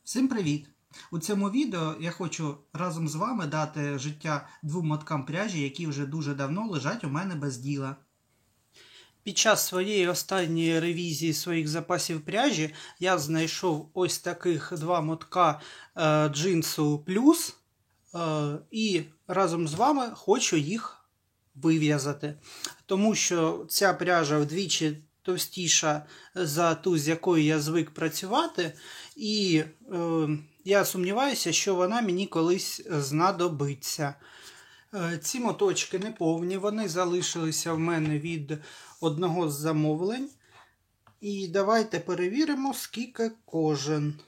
Всім привіт! У цьому відео я хочу разом з вами дати життя двом моткам пряжі, які вже дуже давно лежать у мене без діла. Під час своєї останньої ревізії своїх запасів пряжі я знайшов ось таких два мотка джинсу плюс і разом з вами хочу їх вив'язати. Тому що ця пряжа вдвічі товстіша за ту, з якою я звик працювати, і я сумніваюся, що вона мені колись знадобиться. Ці моточки не повні, вони залишилися в мене від одного з замовлень. І давайте перевіримо, скільки кожен.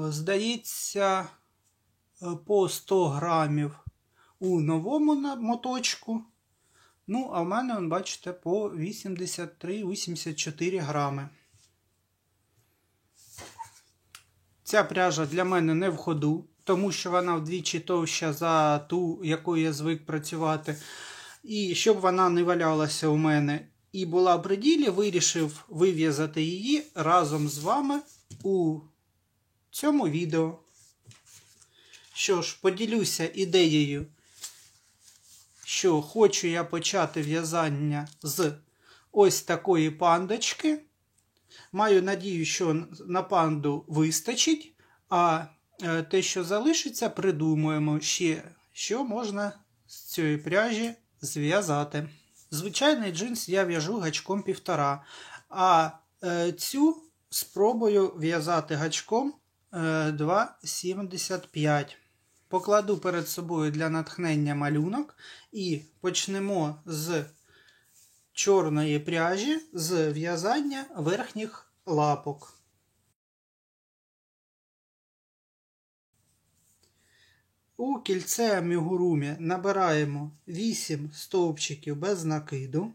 Здається, по 100 грамів у новому моточку. Ну, а в мене, бачите, по 83-84 грами. Ця пряжа для мене не в ходу, тому що вона вдвічі товща за ту, якою я звик працювати. І щоб вона не валялася у мене і була в приділі, вирішив вив'язати її разом з вами у цьому відео. Що ж, поділюся ідеєю, що хочу я почати в'язання з ось такої пандочки. Маю надію, що на панду вистачить, а те, що залишиться, придумаємо ще, що можна з цієї пряжі зв'язати. Звичайний джинс я в'яжу гачком 1,5, а цю спробую в'язати гачком 2,75. Покладу перед собою для натхнення малюнок і почнемо з чорної пряжі, з в'язання верхніх лапок. У кільце амігурумі набираємо 8 стовпчиків без накиду.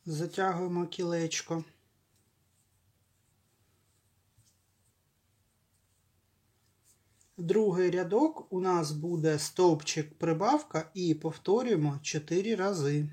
Затягуємо кілечко. Другий рядок у нас буде стовпчик прибавка і повторюємо 4 рази.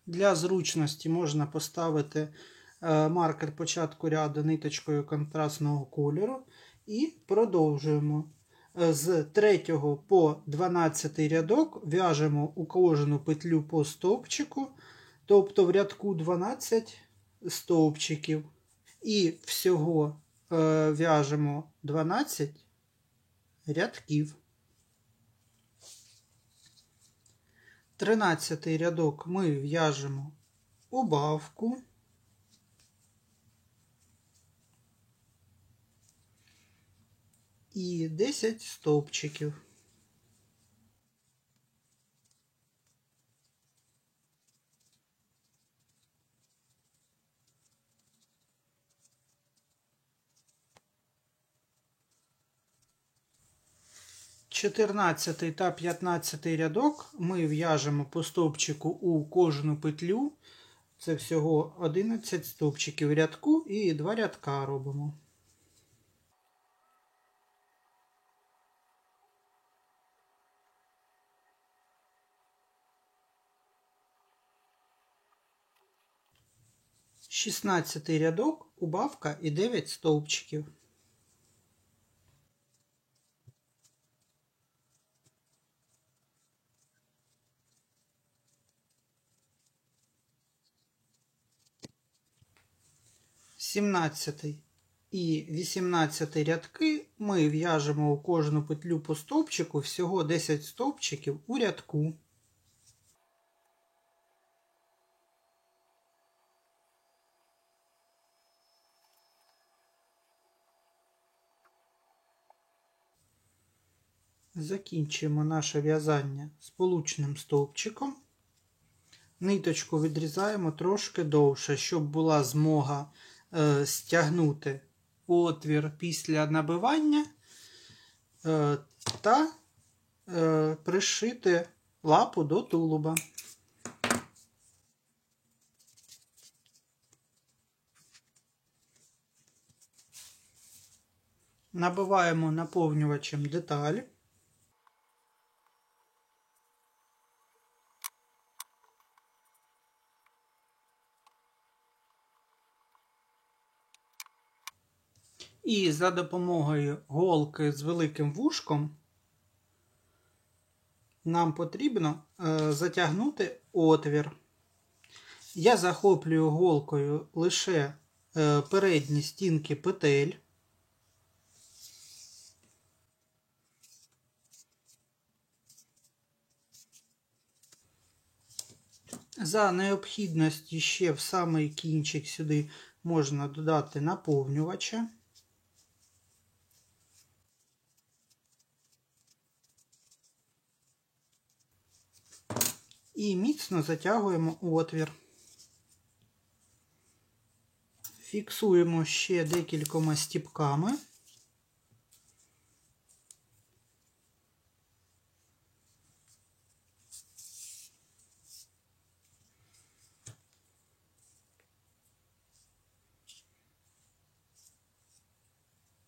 Для зручності можна поставити маркер початку ряду ниточкою контрастного кольору і продовжуємо. З 3 по 12 рядок в'яжемо у кожну петлю по стовпчику, тобто в рядку 12 стовпчиків. І всього в'яжемо 12 рядків. 13 рядок ми в'яжемо убавку. І 10 стовпчиків. Чотирнадцятий та 15 рядок ми в'яжемо по стовпчику у кожну петлю. Це всього 11 стовпчиків в рядку і 2 рядка робимо. Шістнадцятий рядок, убавка і 9 стовпчиків. Сімнадцятий і 18 рядки ми в'яжемо у кожну петлю по стовпчику, всього 10 стовпчиків у рядку. Закінчуємо наше в'язання сполучним стовпчиком. Ниточку відрізаємо трошки довше, щоб була змога стягнути отвір після набивання та пришити лапу до тулуба. Набиваємо наповнювачем деталь. І за допомогою голки з великим вушком нам потрібно затягнути отвір. Я захоплюю голкою лише передні стінки петель. За необхідності ще в самий кінчик сюди можна додати наповнювача. І міцно затягуємо отвір. Фіксуємо ще декількома стіпками.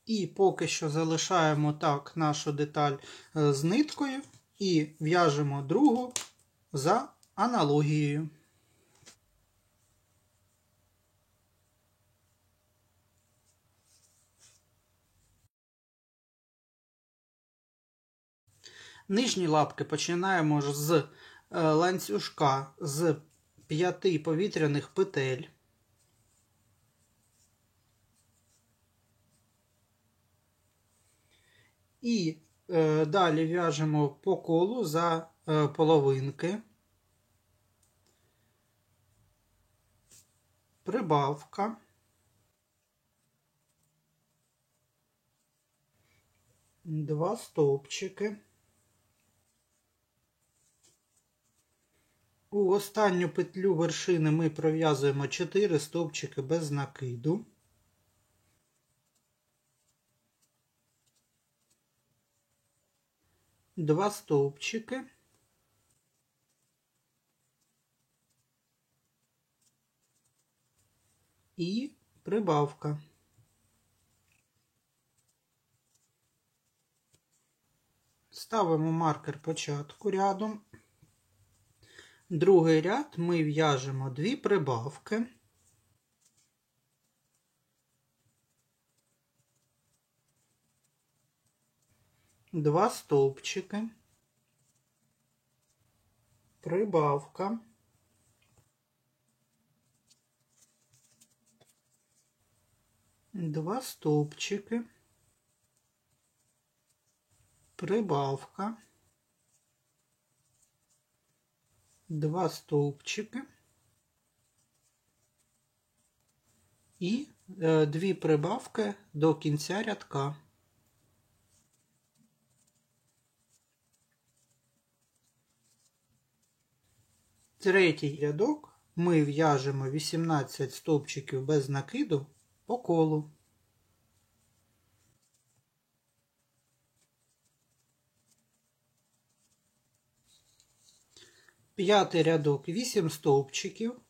І поки що залишаємо так нашу деталь з ниткою і в'яжемо другу за аналогією. Нижні лапки починаємо з ланцюжка з 5 повітряних петель. І далі в'яжемо по колу за половинки. Прибавка. Два стовпчики. У останню петлю вершини ми пров'язуємо 4 стовпчики без накиду. Два стовпчики. І прибавка. Ставимо маркер початку ряду. Другий ряд ми в'яжемо 2 прибавки. Два стовпчики. Прибавка. Два стовпчики. Прибавка. Два стовпчики і 2 прибавки до кінця рядка. Третій рядок ми в'яжемо 18 стовпчиків без накиду по колу. П'ятий рядок 8 стовпчиків.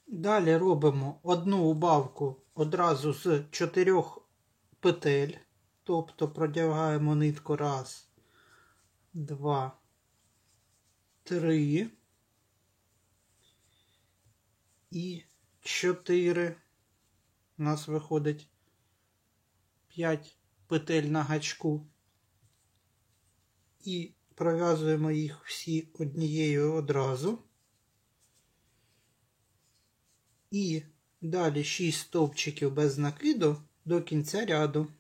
Далі робимо одну убавку одразу з 4 петель, тобто продягаємо нитку 1, 2, 3 і 4. У нас виходить 5 петель на гачку. І пров'язуємо їх всі однією одразу. І далі 6 стовпчиків без накиду до кінця ряду.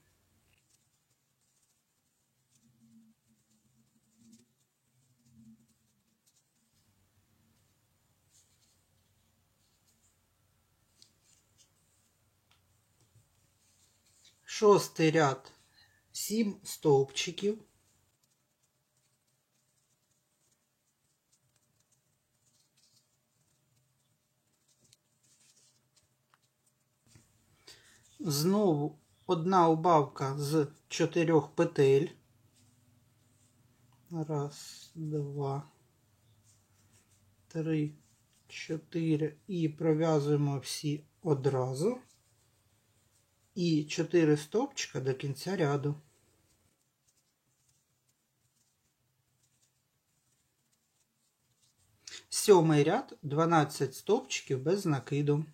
Шостий ряд 7 стовпчиків. Знову одна убавка з 4 петель. Раз, два, три, 4. І пров'язуємо всі одразу. І 4 стовпчика до кінця ряду. Сьомий ряд, 12 стовпчиків без накиду.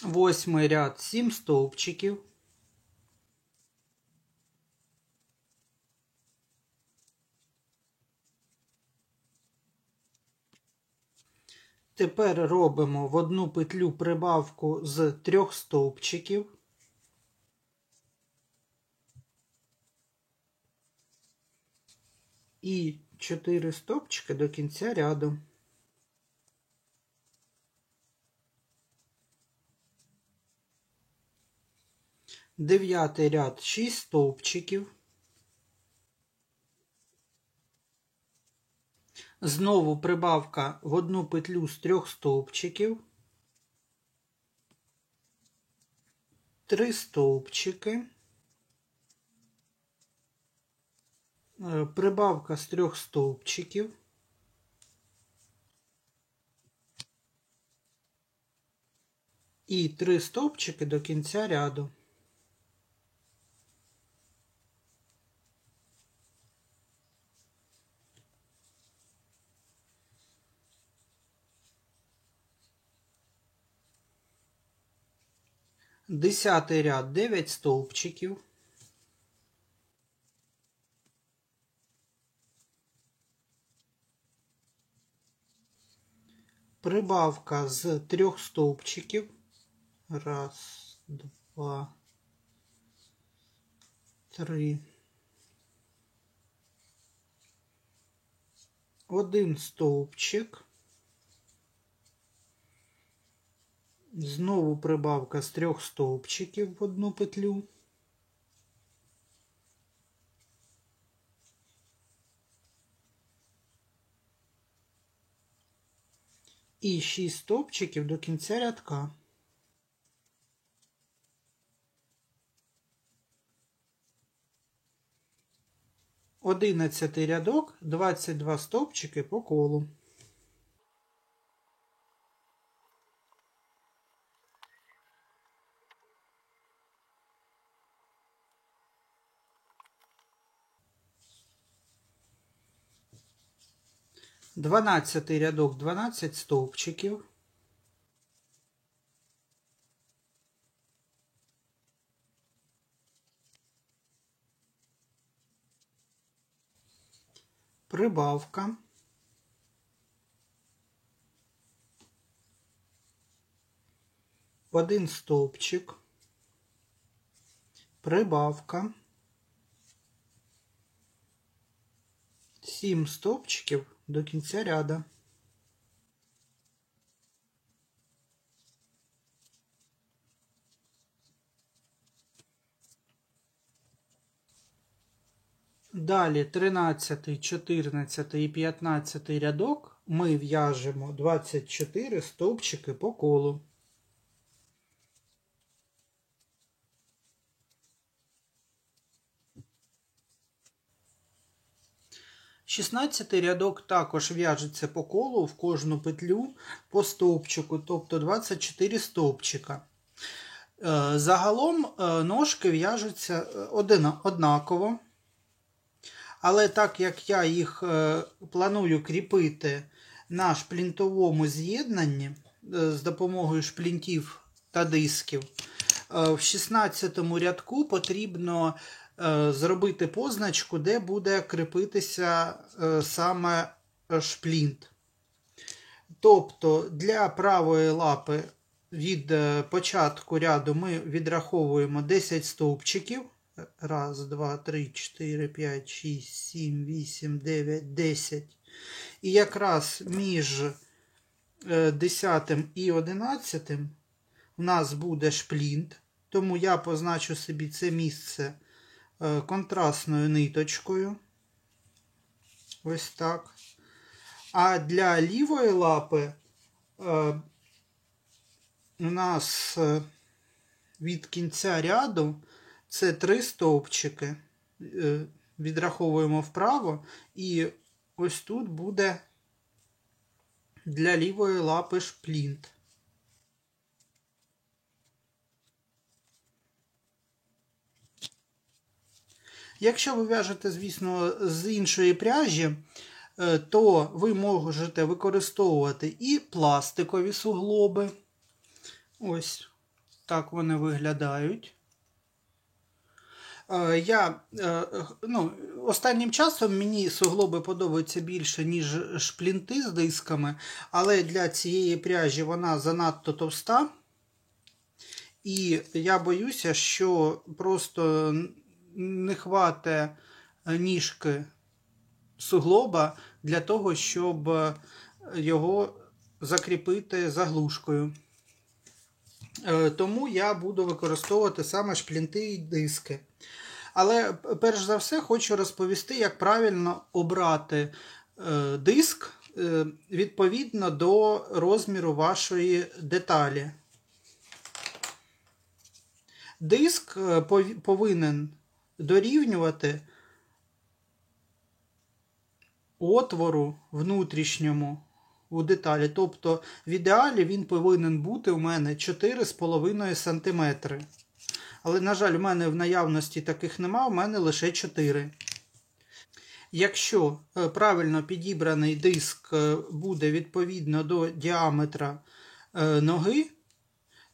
Восьмий ряд, 7 стовпчиків. Тепер робимо в одну петлю прибавку з 3 стовпчиків. І 4 стовпчики до кінця ряду. Дев'ятий ряд, 6 стовпчиків. Знову прибавка в одну петлю з 3 стовпчиків. 3 стовпчики. Прибавка з 3 стовпчиків. І 3 стовпчики до кінця ряду. Десятий ряд, 9 стовпчиків. Прибавка з 3 стовпчиків. Раз, два, 3. 1 стовпчик. Знову прибавка з 3 стовпчиків в одну петлю. І 6 стовпчиків до кінця рядка. Одинадцятий рядок, 22 стовпчики по колу. Дванадцятий рядок, 12 стовпчиків. Прибавка. Один стовпчик. Прибавка. 7 стовпчиків до кінця ряду. Далі 13, 14 і 15 рядок ми в'яжемо 24 стовпчики по колу. Шістнадцятий рядок також в'яжеться по колу в кожну петлю по стовпчику, тобто 24 стовпчика. Загалом ножки в'яжуться однаково. Але так як я їх планую кріпити на шплінтовому з'єднанні з допомогою шплінтів та дисків, в 16-му рядку потрібно зробити позначку, де буде кріпитися саме шплінт. Тобто для правої лапи від початку ряду ми відраховуємо 10 стовпчиків. Раз, два, три, 4, 5, 6, 7, 8, 9, 10. І якраз між 10 і 11 в нас буде шплінт. Тому я позначу собі це місце контрастною ниточкою. Ось так. А для лівої лапи у нас від кінця ряду це 3 стовпчики. Відраховуємо вправо, і ось тут буде для лівої лапи шплінт. Якщо ви в'яжете, звісно, з іншої пряжі, то ви можете використовувати і пластикові суглоби. Ось так вони виглядають. Останнім часом мені суглоби подобаються більше, ніж шплінти з дисками, але для цієї пряжі вона занадто товста. І я боюся, що просто не хватить ніжки суглоба для того, щоб його закріпити заглушкою. Тому я буду використовувати саме шплінти і диски. Але перш за все хочу розповісти, як правильно обрати диск відповідно до розміру вашої деталі. Диск повинен дорівнювати отвору внутрішньому у деталі. Тобто в ідеалі він повинен бути у мене 4,5 см. Але, на жаль, у мене в наявності таких нема, у мене лише 4. Якщо правильно підібраний диск буде відповідно до діаметра ноги,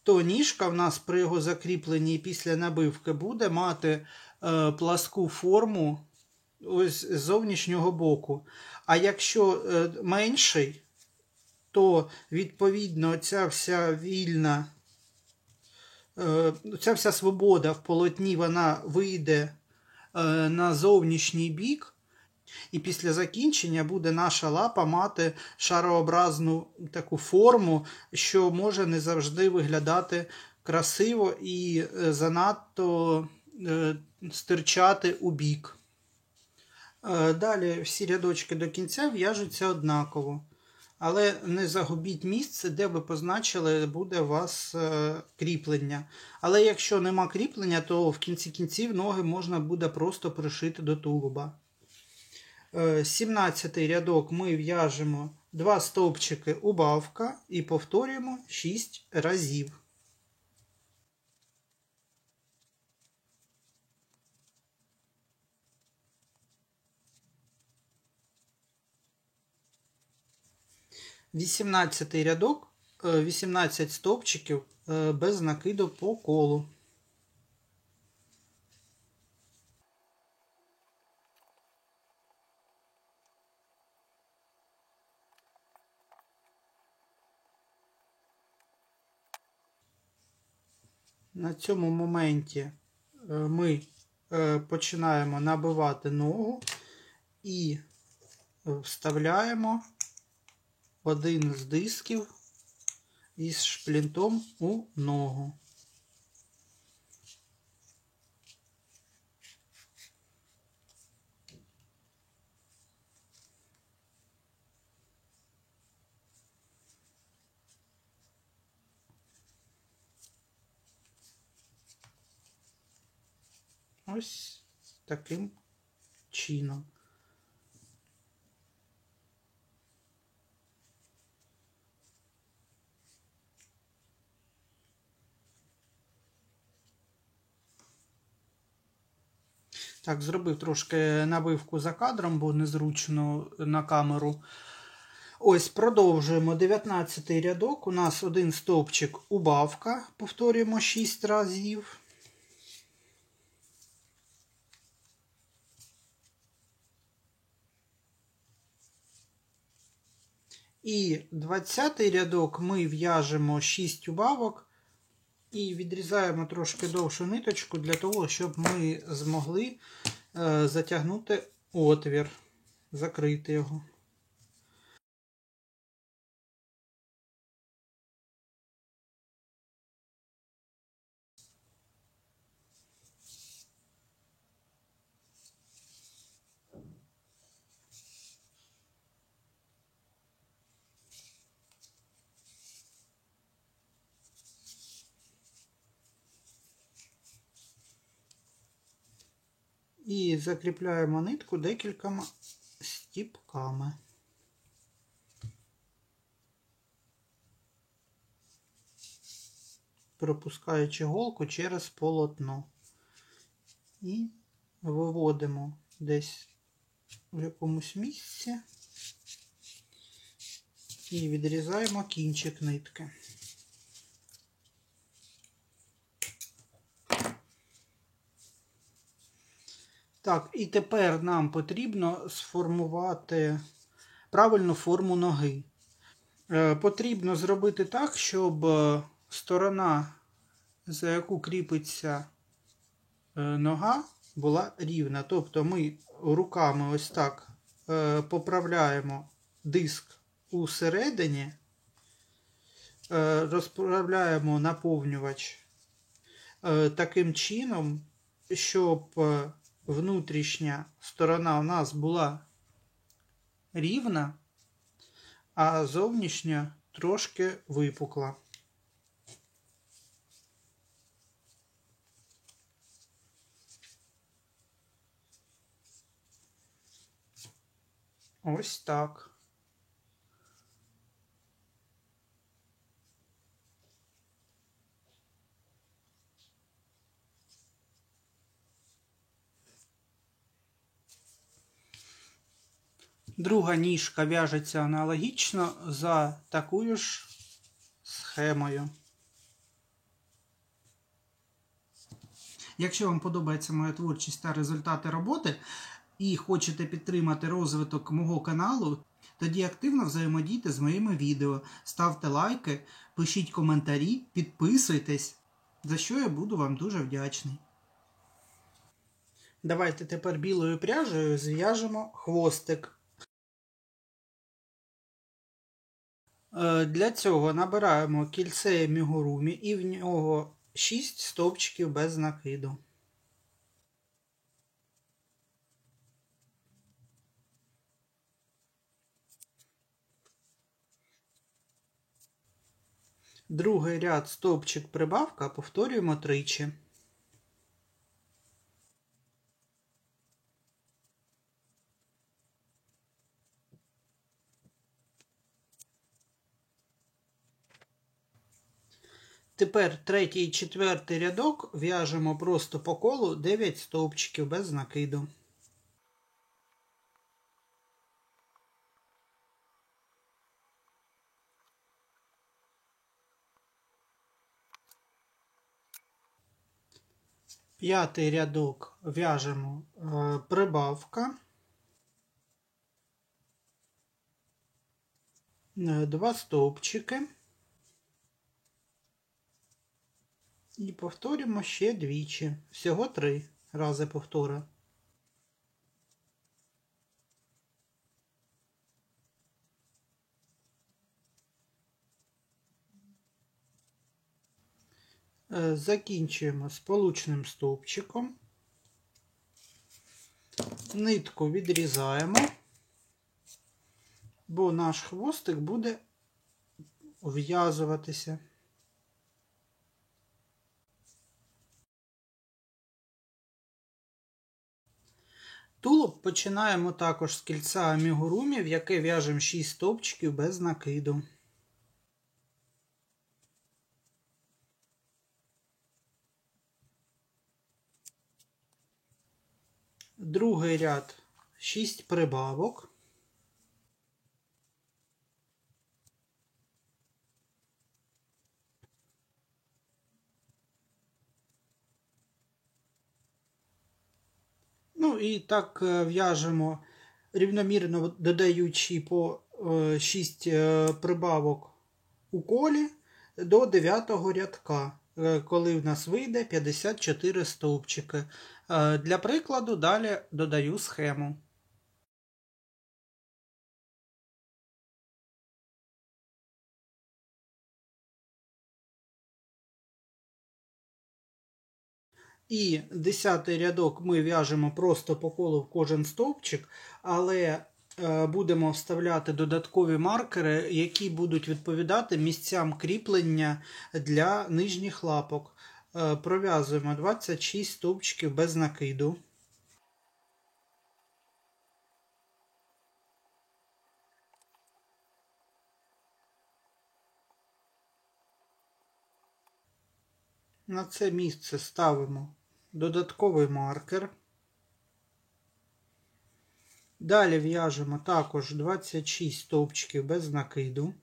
то ніжка в нас при його закріпленні після набивки буде мати пласку форму ось з зовнішнього боку. А якщо менший, то відповідно ця вся свобода в полотні, вона вийде на зовнішній бік. І після закінчення буде наша лапа мати шарообразну таку форму, що може не завжди виглядати красиво і занадто стирчати у бік. Далі всі рядочки до кінця в'яжуться однаково. Але не загубіть місце, де ви позначили, буде у вас кріплення. Але якщо нема кріплення, то в кінці кінців ноги можна буде просто пришити до тулуба. 17-й рядок ми в'яжемо 2 стовпчики убавка і повторюємо 6 разів. Вісімнадцятий рядок, 18 стовпчиків без накиду по колу. На цьому моменті ми починаємо набивати ногу і вставляємо один з дисків із шплінтом у ногу. Ось таким чином. Так, зробив трошки набивку за кадром, бо незручно на камеру. Ось, продовжуємо 19-й рядок. У нас один стовпчик убавка, повторюємо 6 разів. І 20-й рядок ми в'яжемо 6 убавок і відрізаємо трошки довшу ниточку для того, щоб ми змогли затягнути отвір, закрити його. І закріпляємо нитку декількома стіпками. Пропускаючи голку через полотно. І виводимо десь в якомусь місці і відрізаємо кінчик нитки. Так, і тепер нам потрібно сформувати правильну форму ноги. Потрібно зробити так, щоб сторона, за яку кріпиться нога, була рівна. Тобто ми руками ось так поправляємо диск усередині, розправляємо наповнювач таким чином, щоб внутрішня сторона у нас була рівна, а зовнішня трошки випукла. Ось так. Друга ніжка в'яжеться аналогічно за такою ж схемою. Якщо вам подобається моя творчість та результати роботи, і хочете підтримати розвиток мого каналу, тоді активно взаємодійте з моїми відео, ставте лайки, пишіть коментарі, підписуйтесь, за що я буду вам дуже вдячний. Давайте тепер білою пряжею зв'яжемо хвостик. Для цього набираємо кільце амігурумі і в нього 6 стовпчиків без накиду. Другий ряд стовпчик прибавка повторюємо тричі. Тепер третій і четвертий рядок в'яжемо просто по колу 9 стовпчиків без накиду. П'ятий рядок в'яжемо прибавка, 2 стовпчики і повторюємо ще двічі, всього 3 рази повтори. Закінчуємо сполучним стовпчиком, нитку відрізаємо, бо наш хвостик буде в'язуватися. Тулуб починаємо також з кільця амігурумі, в яке в'яжемо 6 стовпчиків без накиду. Другий ряд 6 прибавок. Ну і так в'яжемо рівномірно, додаючи по 6 прибавок у колі до 9 рядка, коли в нас вийде 54 стовпчики. Для прикладу далі додаю схему. І 10-й рядок ми в'яжемо просто по колу в кожен стовпчик, але будемо вставляти додаткові маркери, які будуть відповідати місцям кріплення для нижніх лапок. Пров'язуємо 26 стовпчиків без накиду. На це місце ставимо додатковий маркер. Далі в'яжемо також 26 стовпчиків без накиду.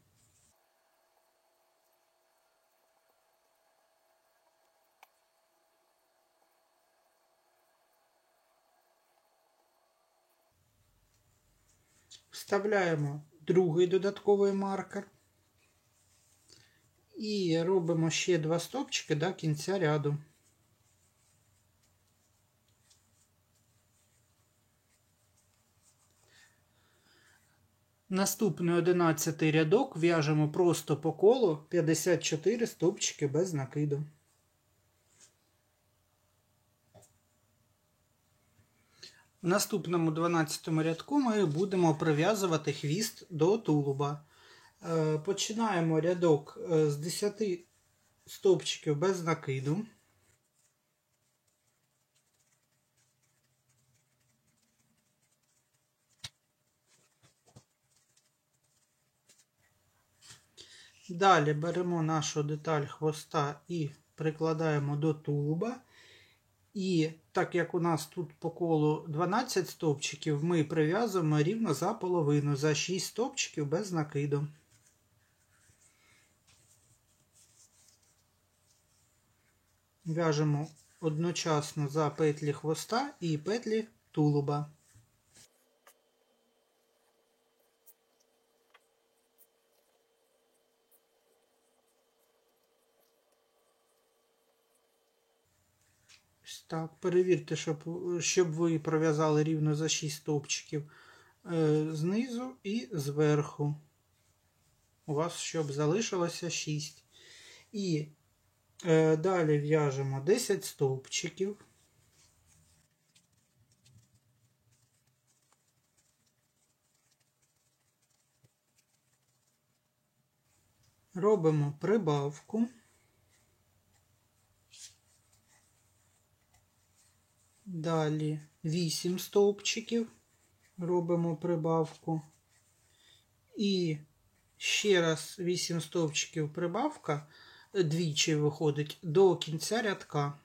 Вставляємо другий додатковий маркер. І робимо ще 2 стовпчики до кінця ряду. Наступний 11-й рядок в'яжемо просто по колу 54 стовпчики без накиду. В наступному 12-му рядку ми будемо прив'язувати хвіст до тулуба. Починаємо рядок з 10 стовпчиків без накиду. Далі беремо нашу деталь хвоста і прикладаємо до тулуба. І так як у нас тут по колу 12 стовпчиків, ми прив'язуємо рівно за половину, за 6 стовпчиків без накиду. В'яжемо одночасно за петлі хвоста і петлі тулуба. Так, перевірте, щоб ви пров'язали рівно за 6 стовпчиків знизу і зверху. У вас щоб залишилося 6. І далі в'яжемо 10 стовпчиків. Робимо прибавку. Далі 8 стовпчиків. Робимо прибавку. І ще раз 8 стовпчиків прибавка. Двічі виходить до кінця рядка.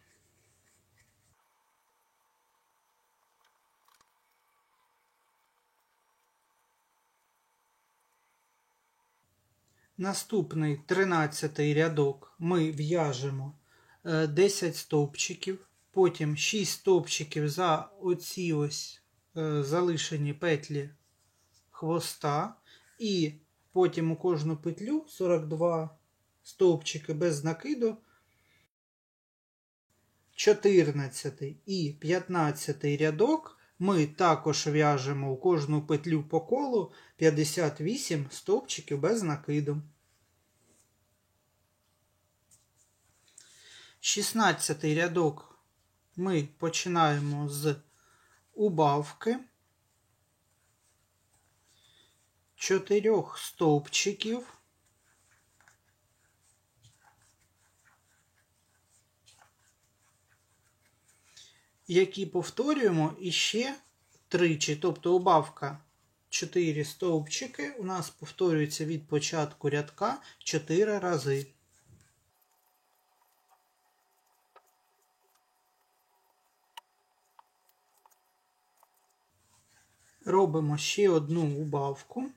Наступний 13-й рядок ми в'яжемо 10 стовпчиків, потім 6 стовпчиків за оці ось залишені петлі хвоста, і потім у кожну петлю 42 стовпчики без накиду, 14 і 15 рядок ми також в'яжемо у кожну петлю по колу 58 стовпчиків без накиду. 16 рядок ми починаємо з убавки 4 стовпчиків, які повторюємо іще тричі, тобто убавка 4 стовпчики у нас повторюється від початку рядка 4 рази. Робимо ще одну убавку.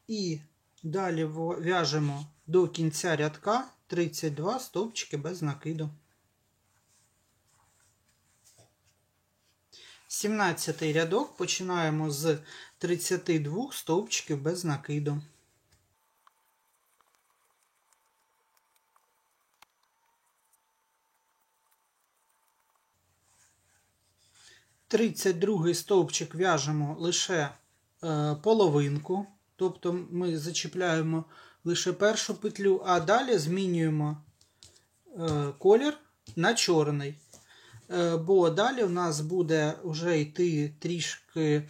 І далі в'яжемо до кінця рядка 32 стовпчики без накиду. 17-й рядок починаємо з 32 стовпчиків без накиду. 32 стовпчик в'яжемо лише половинку, тобто ми зачіпляємо лише першу петлю, а далі змінюємо колір на чорний. Бо далі у нас буде вже йти трішки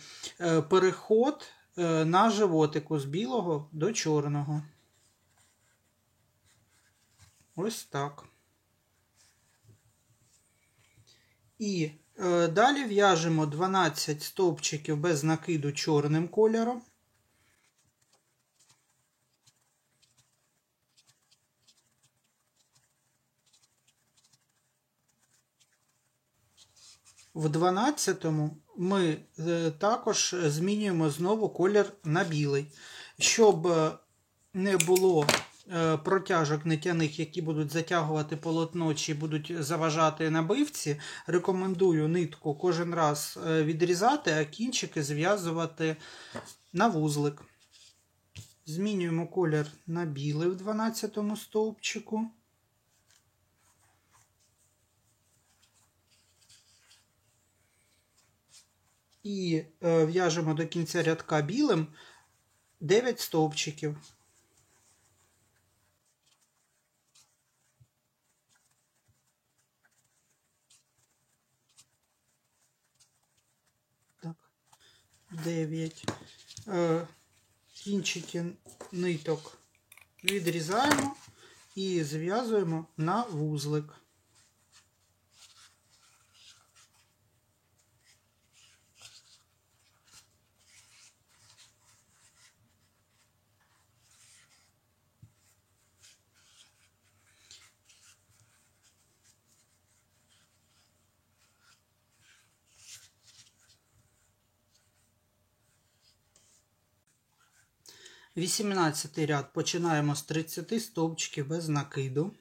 переход на животику з білого до чорного. Ось так. І далі в'яжемо 12 стовпчиків без накиду чорним кольором. В 12-му ми також змінюємо знову колір на білий. Щоб не було протяжок нитяних, які будуть затягувати полотно чи будуть заважати набивці, рекомендую нитку кожен раз відрізати, а кінчики зв'язувати на вузлик. Змінюємо колір на білий в 12-му стовпчику. І в'яжемо до кінця рядка білим 9 стовпчиків. Так, 9. Кінчики ниток відрізаємо і зв'язуємо на вузлик. Вісімнадцятий ряд починаємо з 30 стовпчиків без накиду.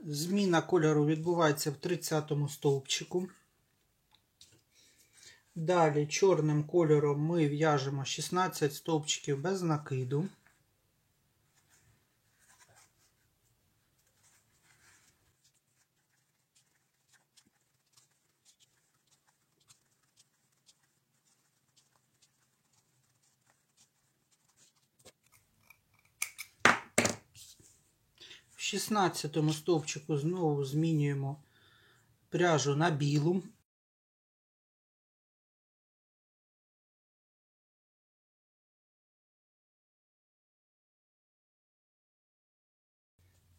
Зміна кольору відбувається в 30-му стовпчику. Далі чорним кольором ми в'яжемо 16 стовпчиків без накиду. В 16-му стовпчику знову змінюємо пряжу на білу.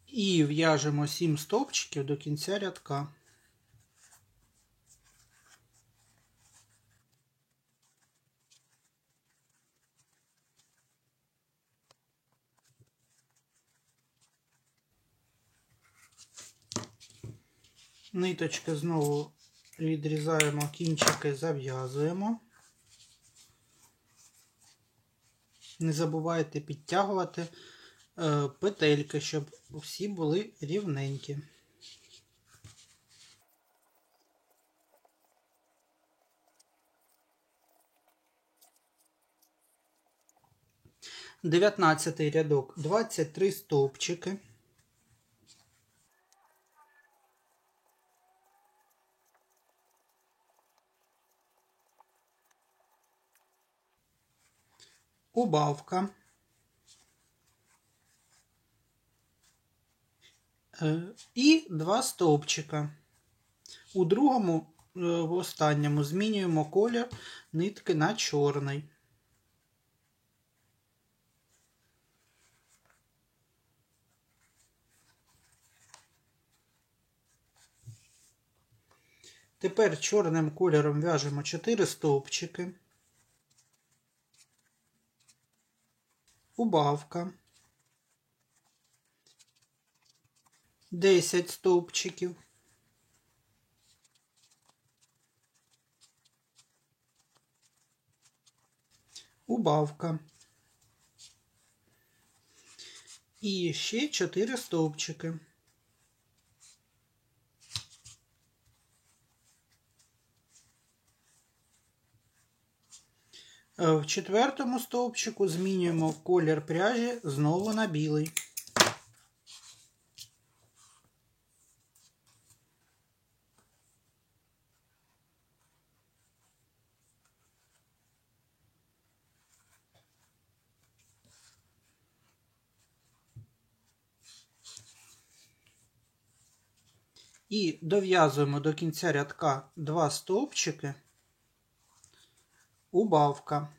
І в'яжемо 7 стовпчиків до кінця рядка. Ниточки знову відрізаємо, кінчики зав'язуємо. Не забувайте підтягувати петельки, щоб всі були рівненькі. Дев'ятнадцятий рядок, 23 стовпчики. Убавка. І 2 стовпчика. У другому, в останньому, змінюємо колір нитки на чорний. Тепер чорним кольором в'яжемо 4 стовпчики. Убавка. 10 стовпчиків. Убавка. І ще 4 стовпчики. В четвертому стовпчику змінюємо колір пряжі знову на білий. І дов'язуємо до кінця рядка 2 стовпчики, убавка.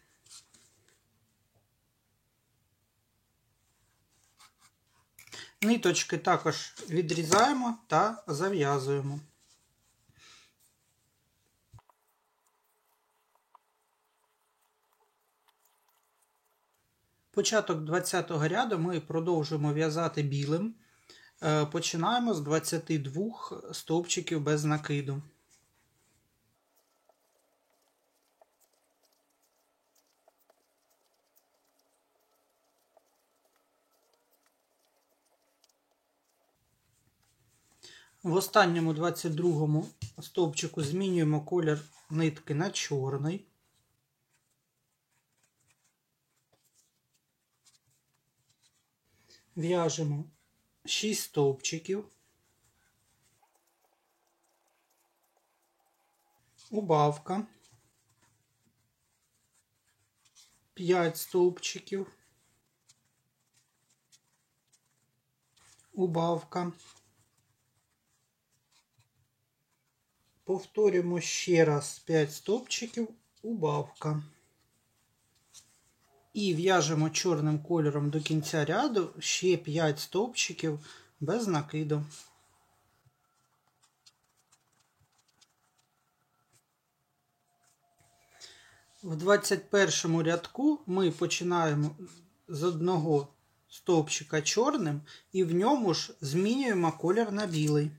Ниточки також відрізаємо та зав'язуємо. початок 20-го ряду ми продовжуємо в'язати білим. Починаємо з 22 стовпчиків без накиду. В останньому 22-му стовпчику змінюємо колір нитки на чорний. В'яжемо 6 стовпчиків, убавка, 5 стовпчиків, убавка. Повторюємо ще раз 5 стовпчиків, убавка. І в'яжемо чорним кольором до кінця ряду ще 5 стовпчиків без накиду. В 21 рядку ми починаємо з одного стовпчика чорним і в ньому ж змінюємо колір на білий.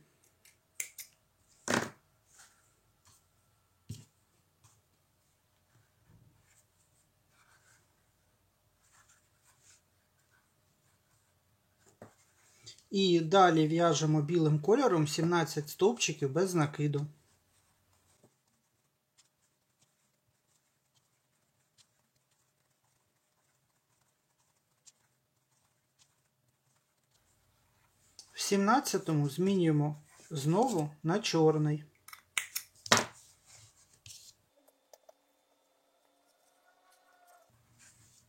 І далі в'яжемо білим кольором 17 стовпчиків без накиду. В 17-му змінюємо знову на чорний.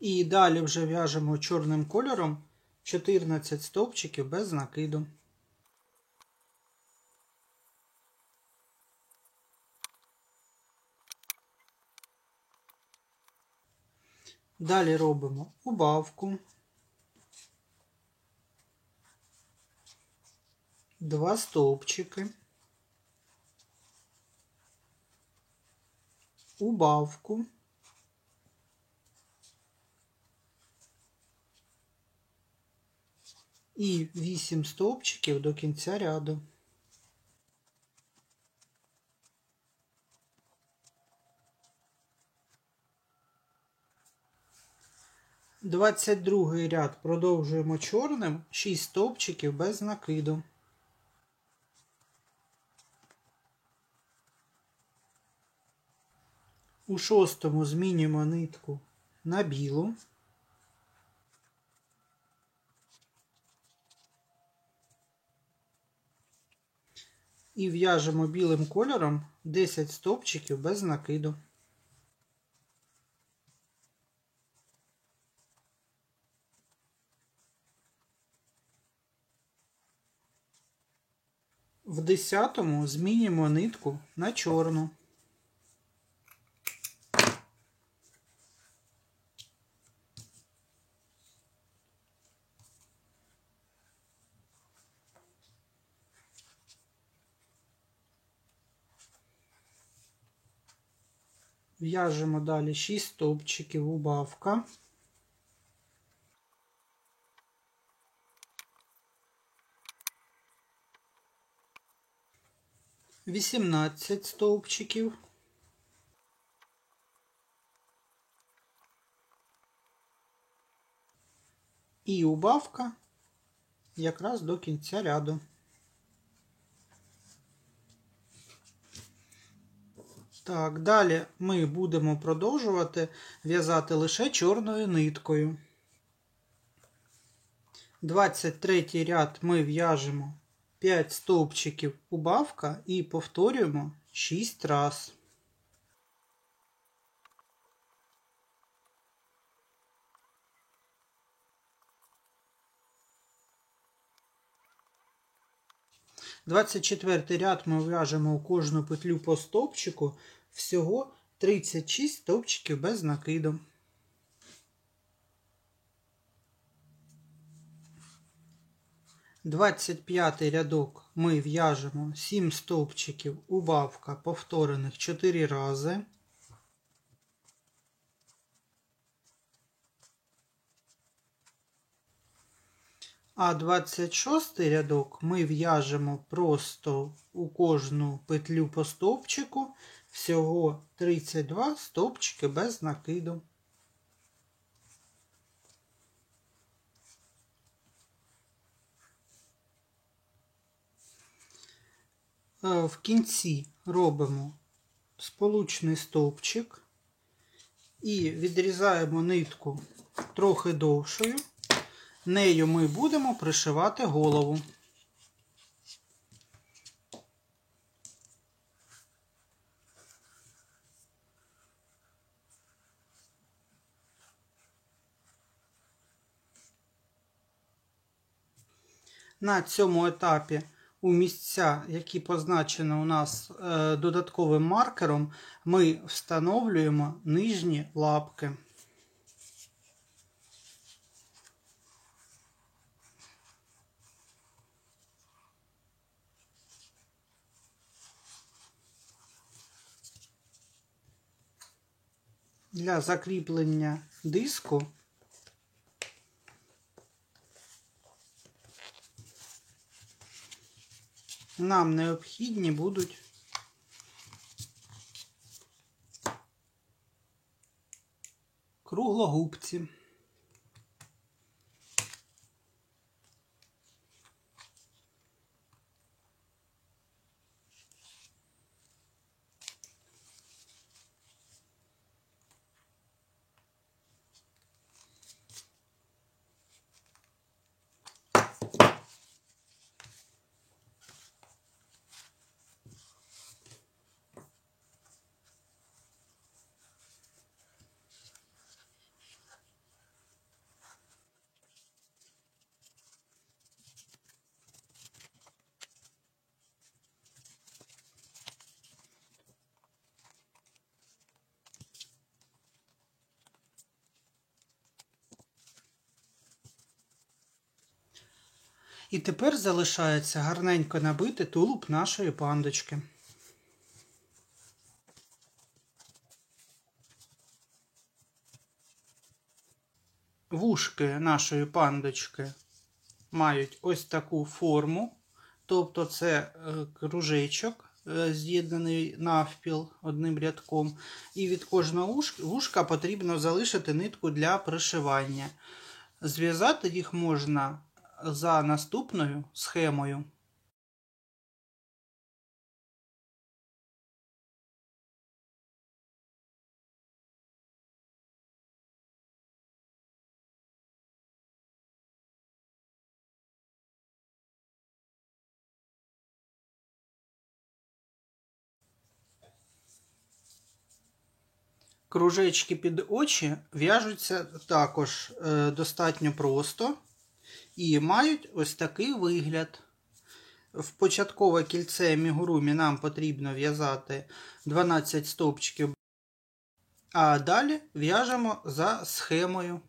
І далі вже в'яжемо чорним кольором 14 стовпчиків без накиду. Далі робимо убавку, 2 стовпчики, убавку, і 8 стовпчиків до кінця ряду. Двадцять другий ряд продовжуємо чорним, 6 стовпчиків без накиду. У 6-му змінюємо нитку на білу. І в'яжемо білим кольором 10 стовпчиків без накиду. В 10-му змінюємо нитку на чорну. В'яжемо далі 6 стовпчиків, убавка. Вісімнадцять стовпчиків. І убавка якраз до кінця ряду. Так, далі ми будемо продовжувати в'язати лише чорною ниткою. 23 ряд ми в'яжемо 5 стовпчиків убавка і повторюємо 6 раз. – 24 ряд ми в'яжемо у кожну петлю по стовпчику, всього 36 стовпчиків без накиду. – 25 рядок ми в'яжемо 7 стовпчиків убавка повторених 4 рази. А 26 рядок ми в'яжемо просто у кожну петлю по стовпчику, всього 32 стовпчики без накиду. В кінці робимо сполучний стовпчик і відрізаємо нитку трохи довшою. Нею ми будемо пришивати голову. На цьому етапі у місця, які позначені у нас додатковим маркером, ми встановлюємо нижні лапки. Для закріплення диску нам необхідні будуть круглогубці. І тепер залишається гарненько набити тулуб нашої пандочки. Вушки нашої пандочки мають ось таку форму, тобто це кружечок, з'єднаний навпіл одним рядком. І від кожного вушка потрібно залишити нитку для пришивання. Зв'язати їх можна за наступною схемою. Кружечки під очі в'яжуться також достатньо просто і мають ось такий вигляд. В початкове кільце амігурумі нам потрібно в'язати 12 стовпчиків, а далі в'яжемо за схемою.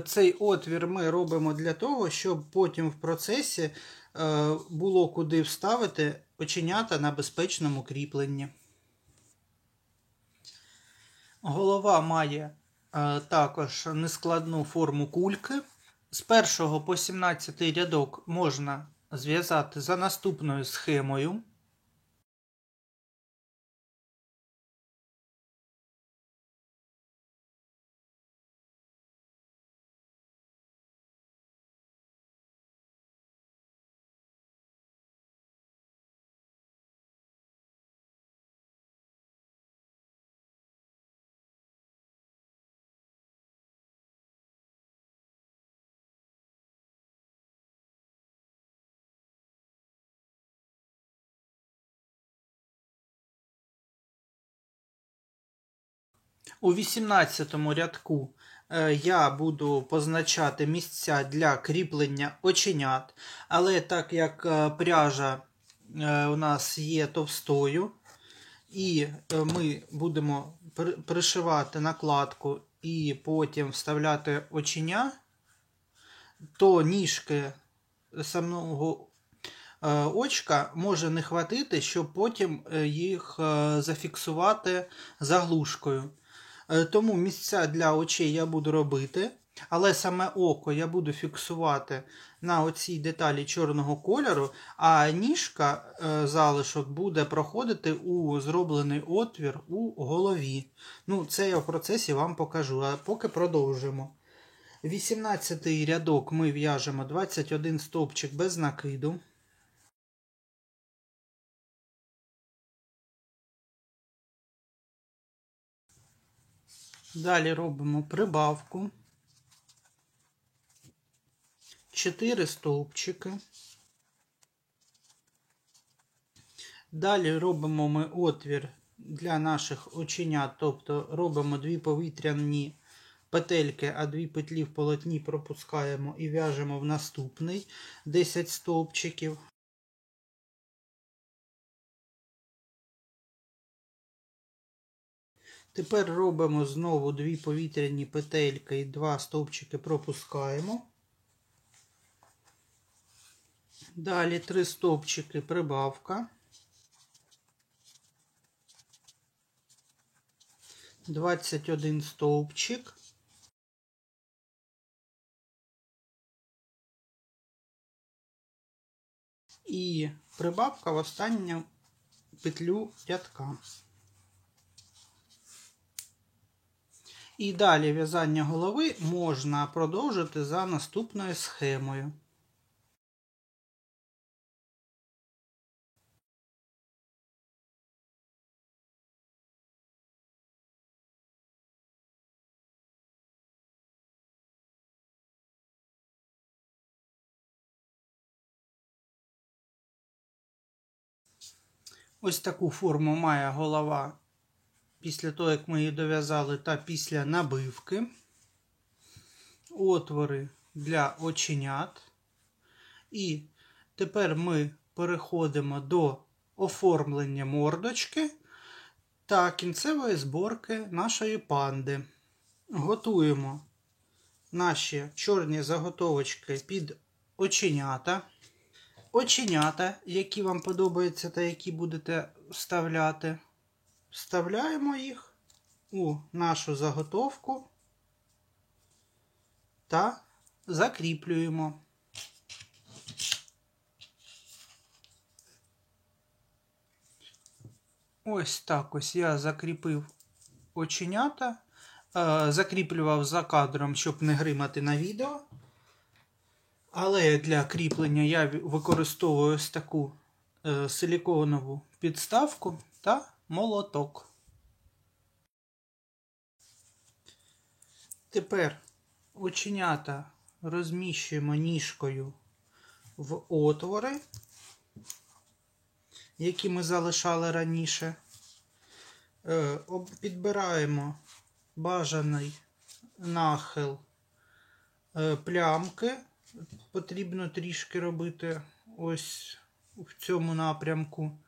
Цей отвір ми робимо для того, щоб потім в процесі було куди вставити оченята на безпечному кріпленні. Голова має також нескладну форму кульки. З 1 по 17 рядок можна зв'язати за наступною схемою. У 18 рядку я буду позначати місця для кріплення оченят, але так як пряжа у нас є товстою, і ми будемо пришивати накладку і потім вставляти оченя, то ніжки самого очка може не хватити, щоб потім їх зафіксувати заглушкою. Тому місця для очей я буду робити, але саме око я буду фіксувати на оцій деталі чорного кольору, а ніжка залишок буде проходити у зроблений отвір у голові. Ну, це я в процесі вам покажу, а поки продовжимо. 18-й рядок ми в'яжемо 21 стовпчик без накиду. Далі робимо прибавку. 4 стовпчики. Далі робимо ми отвір для наших оченят, тобто робимо 2 повітряні петельки, а 2 петлі в полотні пропускаємо і в'яжемо в наступний 10 стовпчиків. Тепер робимо знову 2 повітряні петельки і 2 стовпчики пропускаємо. Далі 3 стовпчики прибавка. 21 стовпчик. І прибавка в останню петлю рядка. І далі в'язання голови можна продовжити за наступною схемою. Ось таку форму має голова після того, як ми її дов'язали, та після набивки. Отвори для оченят. І тепер ми переходимо до оформлення мордочки та кінцевої зборки нашої панди. Готуємо наші чорні заготовочки під оченята. Оченята, які вам подобаються та які будете вставляти, вставляємо їх у нашу заготовку та закріплюємо. Ось так ось я закріпив оченята, закріплював за кадром, щоб не гримати на відео. Але для кріплення я використовую ось таку силіконову підставку та молоток. Тепер оченята розміщуємо ніжкою в отвори, які ми залишали раніше. Підбираємо бажаний нахил плямки. Потрібно трішки робити ось в цьому напрямку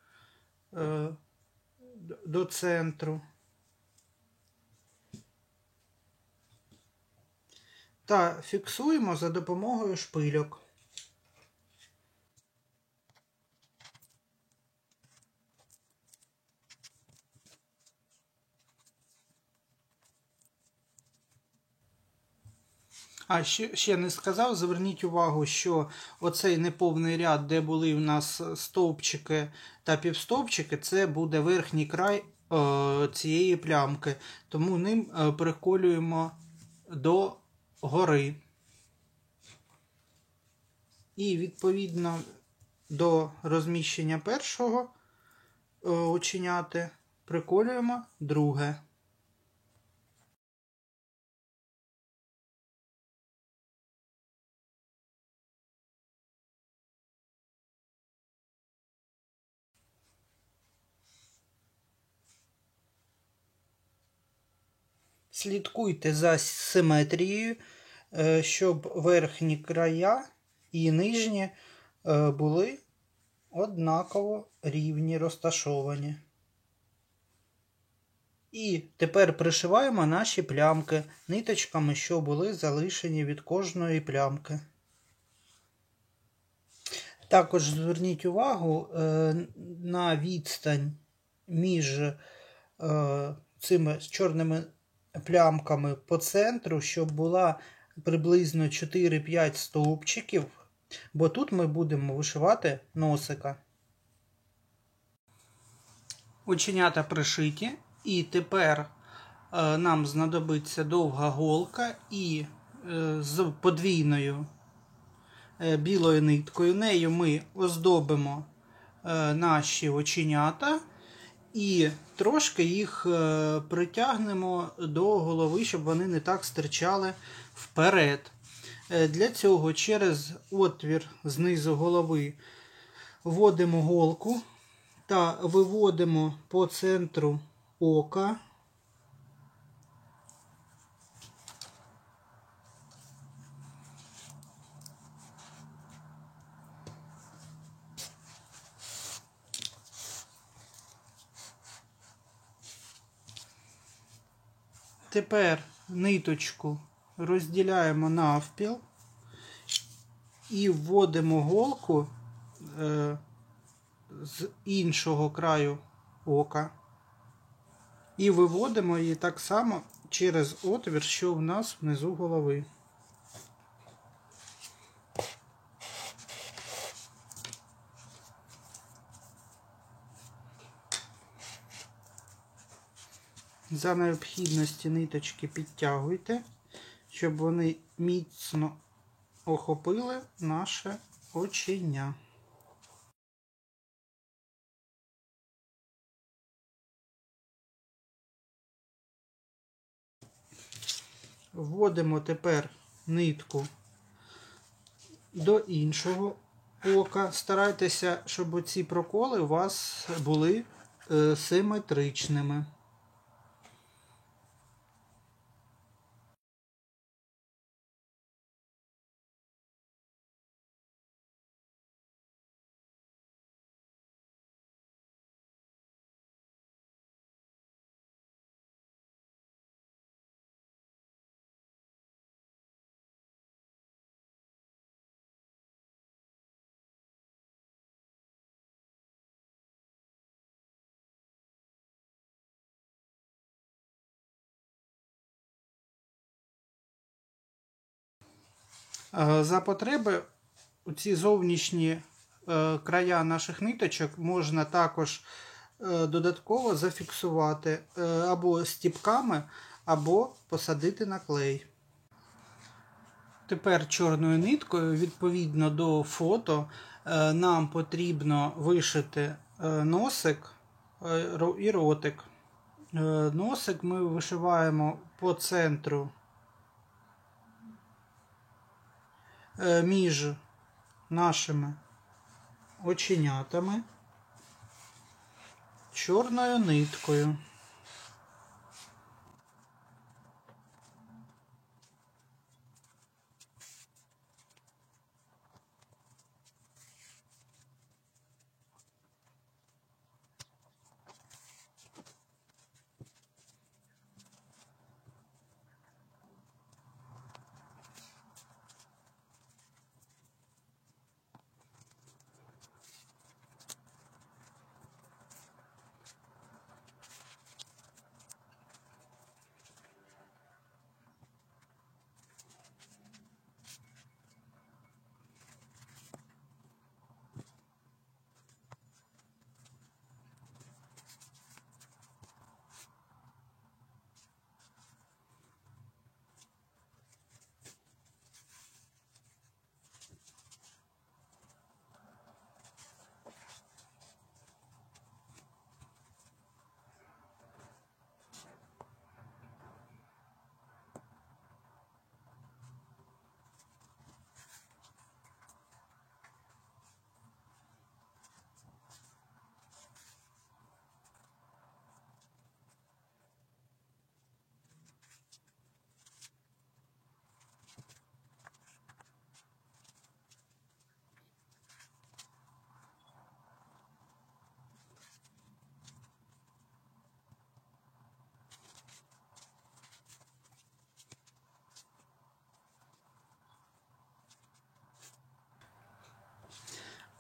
до центру. Та фіксуємо за допомогою шпильок. А ще не сказав, зверніть увагу, що оцей неповний ряд, де були в нас стовпчики та півстовпчики, це буде верхній край цієї плямки. Тому ним приколюємо до гори. І відповідно до розміщення першого оченяти приколюємо друге. Слідкуйте за симетрією, щоб верхні края і нижні були однаково рівні, розташовані. І тепер пришиваємо наші плямки ниточками, що були залишені від кожної плямки. Також зверніть увагу на відстань між цими чорними плямками по центру, щоб була приблизно 4-5 стовпчиків, бо тут ми будемо вишивати носика. Оченята пришиті, і тепер нам знадобиться довга голка і з подвійною білою ниткою. Нею ми оздобимо наші оченята і трошки їх притягнемо до голови, щоб вони не так стирчали вперед. Для цього через отвір знизу голови вводимо голку та виводимо по центру ока. Тепер ниточку розділяємо навпіл і вводимо голку з іншого краю ока. І виводимо її так само через отвір, що в нас внизу голови. За необхідності ниточки підтягуйте, щоб вони міцно охопили наше оченя. Вводимо тепер нитку до іншого ока. Старайтеся, щоб ці проколи у вас були симетричними. За потреби ці зовнішні края наших ниточок можна також додатково зафіксувати або стіпками, або посадити на клей. Тепер чорною ниткою, відповідно до фото, нам потрібно вишити носик і ротик. Носик ми вишиваємо по центру між нашими оченятами чорною ниткою.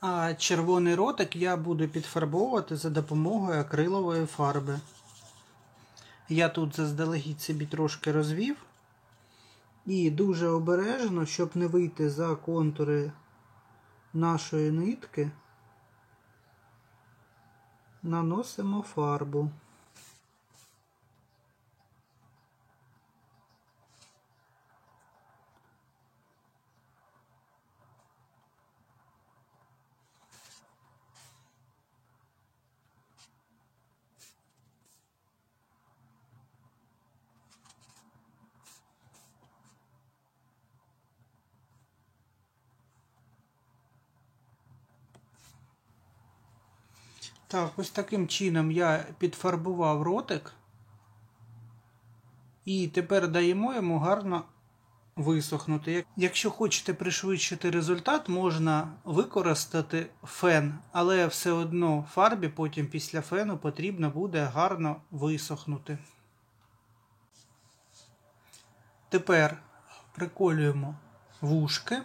А червоний ротик я буду підфарбовувати за допомогою акрилової фарби. Я тут заздалегідь собі трошки розвів. І дуже обережно, щоб не вийти за контури нашої нитки, наносимо фарбу. Так, ось таким чином я підфарбував ротик. І тепер даємо йому гарно висохнути. Якщо хочете пришвидшити результат, можна використати фен, але все одно фарбі потім після фену потрібно буде гарно висохнути. Тепер приколюємо вушки.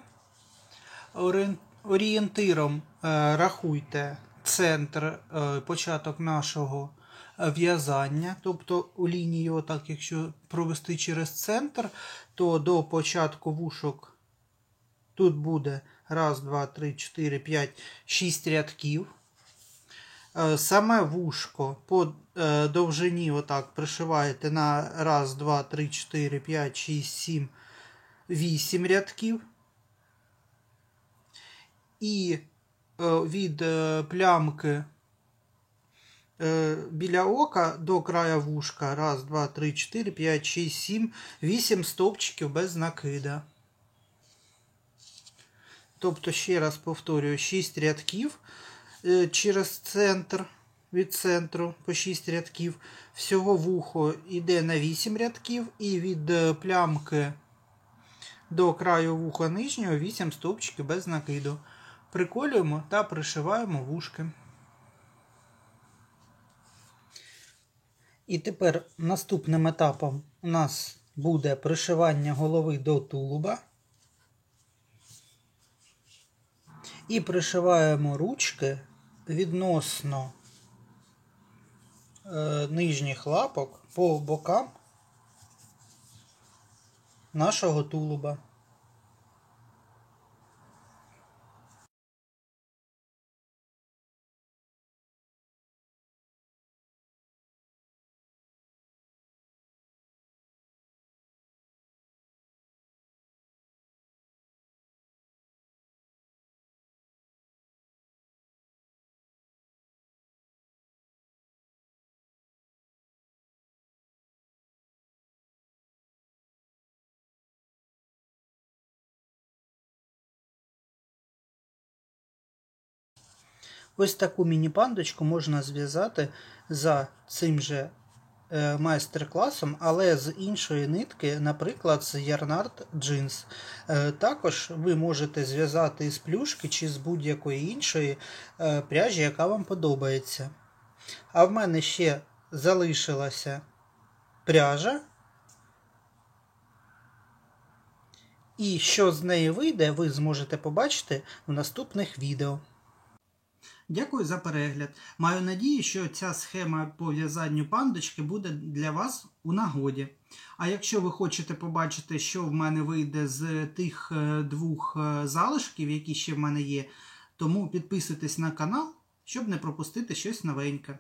Орієнтиром рахуйте центр, початок нашого в'язання, тобто у лінії, отак, якщо провести через центр, то до початку вушок тут буде 1, 2, 3, 4, 5, 6 рядків. Саме вушко по довжині отак пришиваєте на 1, 2, 3, 4, 5, 6, 7, 8 рядків. І від плямки біля ока до краю вушка 1, 2, 3, 4, 5, 6, 7, 8 стовпчиків без накида. Тобто, ще раз повторюю, 6 рядків через центр, від центру по 6 рядків. Всього вухо йде на 8 рядків і від плямки до краю вуха нижнього 8 стовпчиків без накиду. Приколюємо та пришиваємо вушки. І тепер наступним етапом у нас буде пришивання голови до тулуба. І пришиваємо ручки відносно нижніх лапок по бокам нашого тулуба. Ось таку міні-пандочку можна зв'язати за цим же майстер-класом, але з іншої нитки, наприклад, з Yarnart Jeans. Також ви можете зв'язати з плюшки чи з будь-якої іншої пряжі, яка вам подобається. А в мене ще залишилася пряжа. І що з неї вийде, ви зможете побачити в наступних відео. Дякую за перегляд. Маю надію, що ця схема по в'язанню пандочки буде для вас у нагоді. А якщо ви хочете побачити, що в мене вийде з тих 2 залишків, які ще в мене є, тому підписуйтесь на канал, щоб не пропустити щось новеньке.